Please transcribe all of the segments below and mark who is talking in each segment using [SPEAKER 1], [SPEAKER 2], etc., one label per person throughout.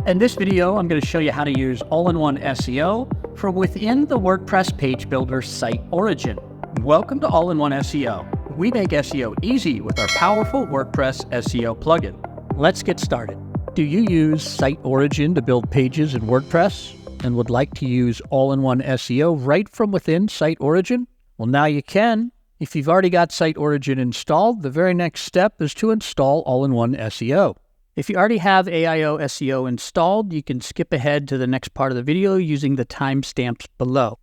[SPEAKER 1] In this video, I'm going to show you how to use all-in-one SEO from within the WordPress page builder site origin. Welcome to All-in-One SEO. We make SEO easy with our powerful WordPress SEO plugin. Let's get started. Do you use site origin to build pages in WordPress and would like to use all-in-one SEO right from within site origin? Well, now you can. If you've already got site origin installed, the very next step is to install all-in-one SEO. If you already have AIOSEO installed, you can skip ahead to the next part of the video using the timestamps below.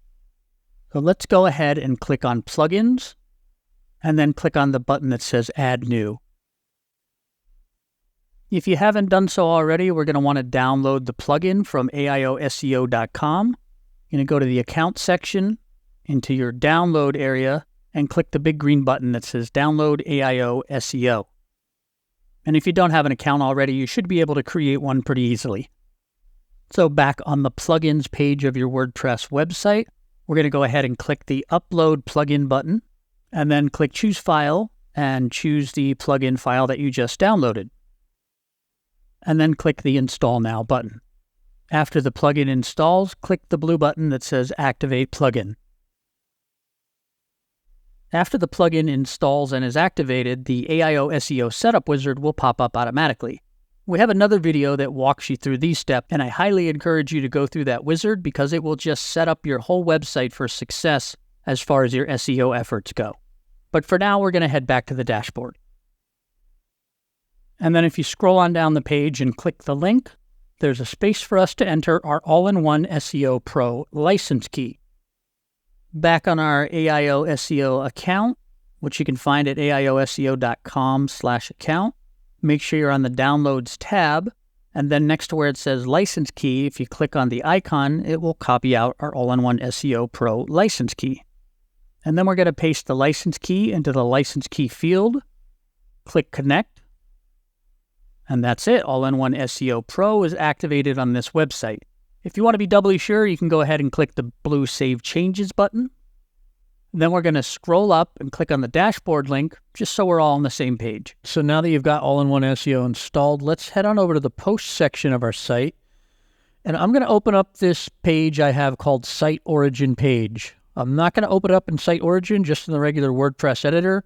[SPEAKER 1] So let's go ahead and click on Plugins, and then click on the button that says Add New. If you haven't done so already, we're going to want to download the plugin from AIOSEO.com. You're going to go to the Account section, into your Download area, and click the big green button that says Download AIOSEO. And if you don't have an account already, you should be able to create one pretty easily. So back on the plugins page of your WordPress website, we're going to go ahead and click the Upload Plugin button, and then click Choose File, and choose the plugin file that you just downloaded. And then click the Install Now button. After the plugin installs, click the blue button that says Activate Plugin. After the plugin installs and is activated, the AIOSEO setup wizard will pop up automatically. We have another video that walks you through these steps, and I highly encourage you to go through that wizard because it will just set up your whole website for success as far as your SEO efforts go. But for now, we're going to head back to the dashboard. And then if you scroll on down the page and click the link, there's a space for us to enter our All-in-One SEO Pro license key. Back on our AIOSEO account, which you can find at AIOSEO.com/account. Make sure you're on the Downloads tab, and then next to where it says License Key, if you click on the icon, it will copy out our All-in-One SEO Pro license key. And then we're going to paste the license key into the license key field, click Connect, and that's it. All-in-One SEO Pro is activated on this website. If you want to be doubly sure, you can go ahead and click the blue Save Changes button. Then we're going to scroll up and click on the dashboard link, just so we're all on the same page. So now that you've got All-in-One SEO installed, let's head on over to the Post section of our site. And I'm going to open up this page I have called Site Origin Page. I'm not going to open it up in Site Origin, just in the regular WordPress editor,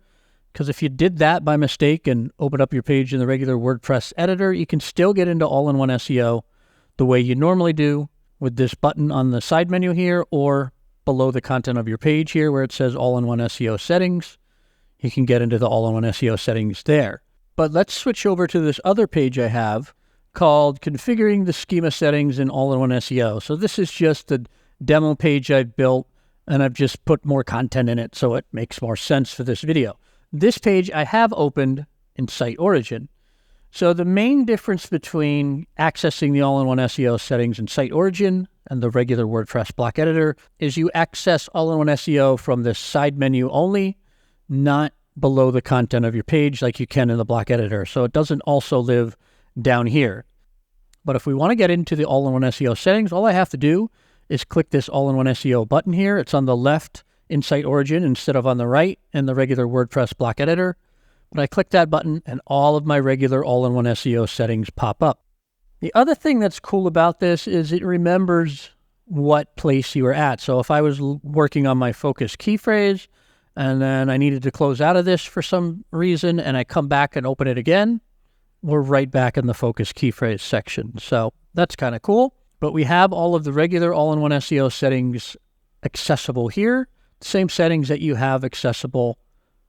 [SPEAKER 1] because if you did that by mistake and open up your page in the regular WordPress editor, you can still get into All-in-One SEO the way you normally do with this button on the side menu here or below the content of your page here where it says All-in-One SEO Settings. You can get into the All-in-One SEO settings there. But let's switch over to this other page I have called Configuring the Schema Settings in All-in-One SEO. So this is just the demo page I've built, and I've just put more content in it so it makes more sense for this video. This page I have opened in Site Origin. So the main difference between accessing the All-in-One SEO settings in Site Origin and the regular WordPress block editor is you access All-in-One SEO from this side menu only, not below the content of your page like you can in the block editor. So it doesn't also live down here. But if we want to get into the All-in-One SEO settings, all I have to do is click this All-in-One SEO button here. It's on the left in Site Origin instead of on the right in the regular WordPress block editor. But I click that button and all of my regular All-in-One SEO settings pop up. The other thing that's cool about this is it remembers what place you were at. So if I was working on my focus keyphrase and then I needed to close out of this for some reason and I come back and open it again, we're right back in the focus keyphrase section. So that's kind of cool. But we have all of the regular All-in-One SEO settings accessible here. Same settings that you have accessible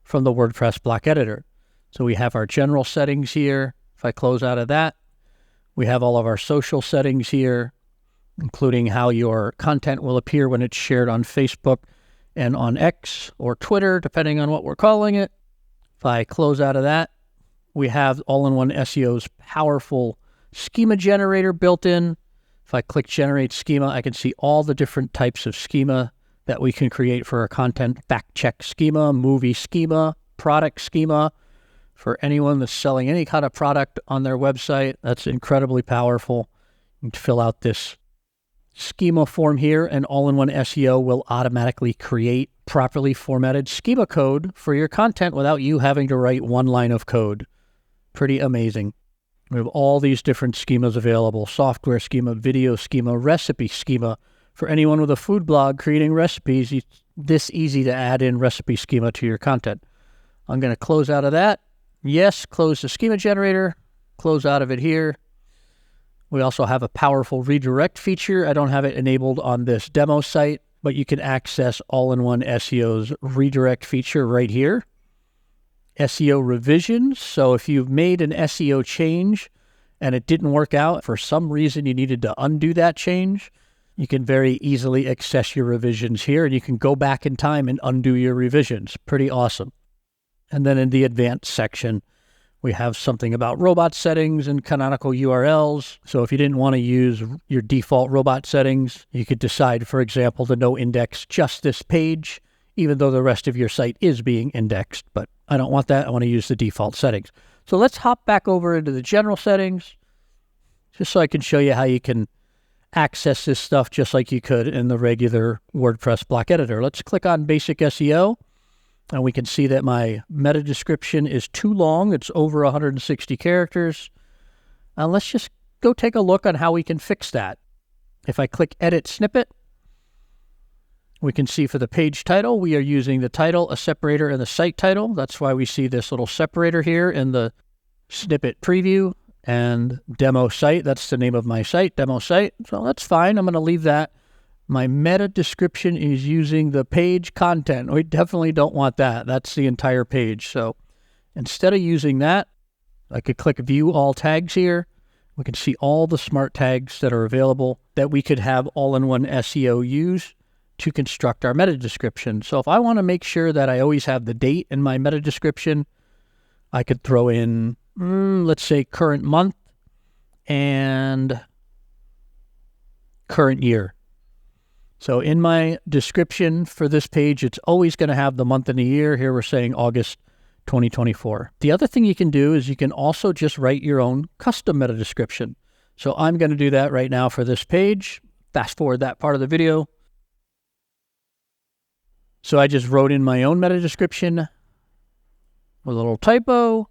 [SPEAKER 1] from the WordPress block editor. So we have our general settings here. If I close out of that, we have all of our social settings here, including how your content will appear when it's shared on Facebook and on X or Twitter, depending on what we're calling it. If I close out of that, we have All-in-One SEO's powerful schema generator built in. If I click Generate Schema, I can see all the different types of schema that we can create for our content. Fact check schema, movie schema, product schema. For anyone that's selling any kind of product on their website, that's incredibly powerful. You can fill out this schema form here, and All-in-One SEO will automatically create properly formatted schema code for your content without you having to write one line of code. Pretty amazing. We have all these different schemas available: software schema, video schema, recipe schema. For anyone with a food blog creating recipes, it's this easy to add in recipe schema to your content. I'm going to close out of that. Yes, close the schema generator, close out of it here. We also have a powerful redirect feature. I don't have it enabled on this demo site, but you can access All-in-One SEO's redirect feature right here. SEO revisions. So if you've made an SEO change and it didn't work out, for some reason you needed to undo that change, you can very easily access your revisions here, and you can go back in time and undo your revisions. Pretty awesome. And then in the advanced section, we have something about robot settings and canonical URLs. So if you didn't want to use your default robot settings, you could decide, for example, to no index just this page, even though the rest of your site is being indexed. But I don't want that. I want to use the default settings. So let's hop back over into the general settings, just so I can show you how you can access this stuff just like you could in the regular WordPress block editor. Let's click on Basic SEO, and we can see that my meta description is too long. It's over 160 characters. Let's just go take a look on how we can fix that. If I click Edit Snippet, we can see for the page title, we are using the title, a separator, and the site title. That's why we see this little separator here in the snippet preview. And demo site, that's the name of my site, demo site. So that's fine. I'm going to leave that. My meta description is using the page content. We definitely don't want that. That's the entire page. So instead of using that, I could click View All Tags here. We can see all the smart tags that are available that we could have All-in-One SEO use to construct our meta description. So if I want to make sure that I always have the date in my meta description, I could throw in, let's say, current month and current year. So in my description for this page, it's always going to have the month and the year. Here we're saying August 2024. The other thing you can do is you can also just write your own custom meta description. So I'm going to do that right now for this page. Fast forward that part of the video. So I just wrote in my own meta description with a little typo,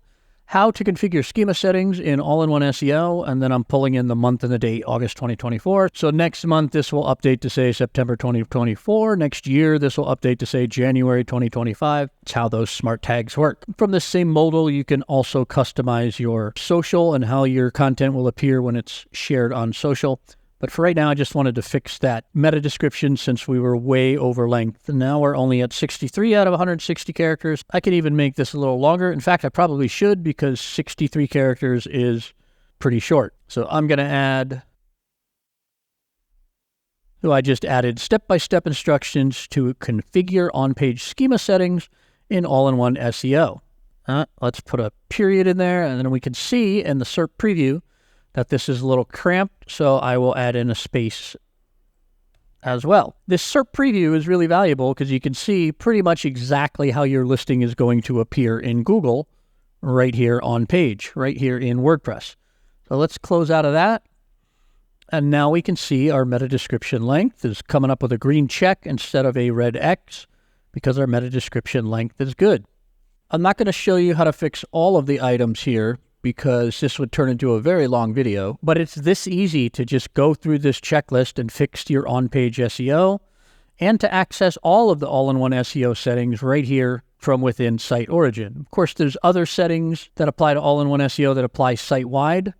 [SPEAKER 1] how to configure schema settings in All-in-One SEO, and then I'm pulling in the month and the date, August 2024. So next month, this will update to say September 2024. Next year, this will update to say January 2025. It's how those smart tags work. From this same modal, you can also customize your social and how your content will appear when it's shared on social. But for right now, I just wanted to fix that meta description since we were way over length. Now we're only at 63 out of 160 characters. I can even make this a little longer. In fact, I probably should, because 63 characters is pretty short. So I'm going to add, so I just added step-by-step instructions to configure on-page schema settings in All-in-One SEO. Let's put a period in there, and then we can see in the SERP preview that this is a little cramped, so I will add in a space as well. This SERP preview is really valuable because you can see pretty much exactly how your listing is going to appear in Google right here on page, right here in WordPress. So let's close out of that. And now we can see our meta description length is coming up with a green check instead of a red X because our meta description length is good. I'm not going to show you how to fix all of the items here, because this would turn into a very long video, but it's this easy to just go through this checklist and fix your on-page SEO and to access all of the All-in-One SEO settings right here from within Site Origin. Of course, there's other settings that apply to All-in-One SEO that apply site-wide,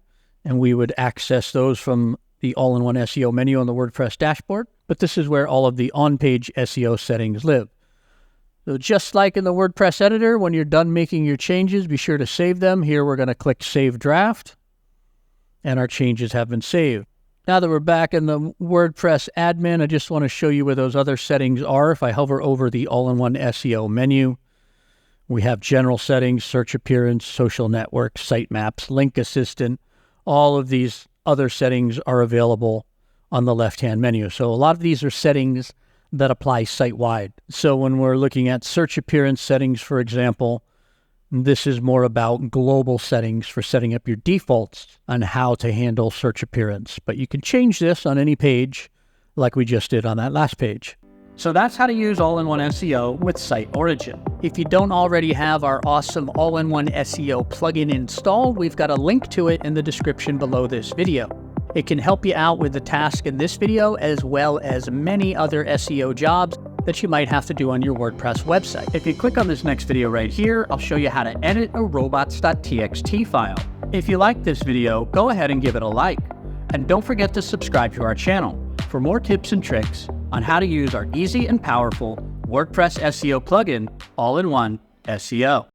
[SPEAKER 1] and we would access those from the All-in-One SEO menu on the WordPress dashboard, but this is where all of the on-page SEO settings live. So just like in the WordPress editor, when you're done making your changes, be sure to save them. Here we're going to click Save Draft, and our changes have been saved. Now that we're back in the WordPress admin, I just want to show you where those other settings are. If I hover over the All-in-One SEO menu, we have General Settings, Search Appearance, Social Network, Sitemaps, Link Assistant. All of these other settings are available on the left-hand menu. So a lot of these are settings that apply site-wide. So when we're looking at search appearance settings, for example, this is more about global settings for setting up your defaults on how to handle search appearance. But you can change this on any page like we just did on that last page. So that's how to use all-in-one SEO with Site Origin. If you don't already have our awesome all-in-one SEO plugin installed, we've got a link to it in the description below this video. It can help you out with the task in this video, as well as many other SEO jobs that you might have to do on your WordPress website. If you click on this next video right here, I'll show you how to edit a robots.txt file. If you like this video, go ahead and give it a like. And don't forget to subscribe to our channel for more tips and tricks on how to use our easy and powerful WordPress SEO plugin, all-in-one SEO.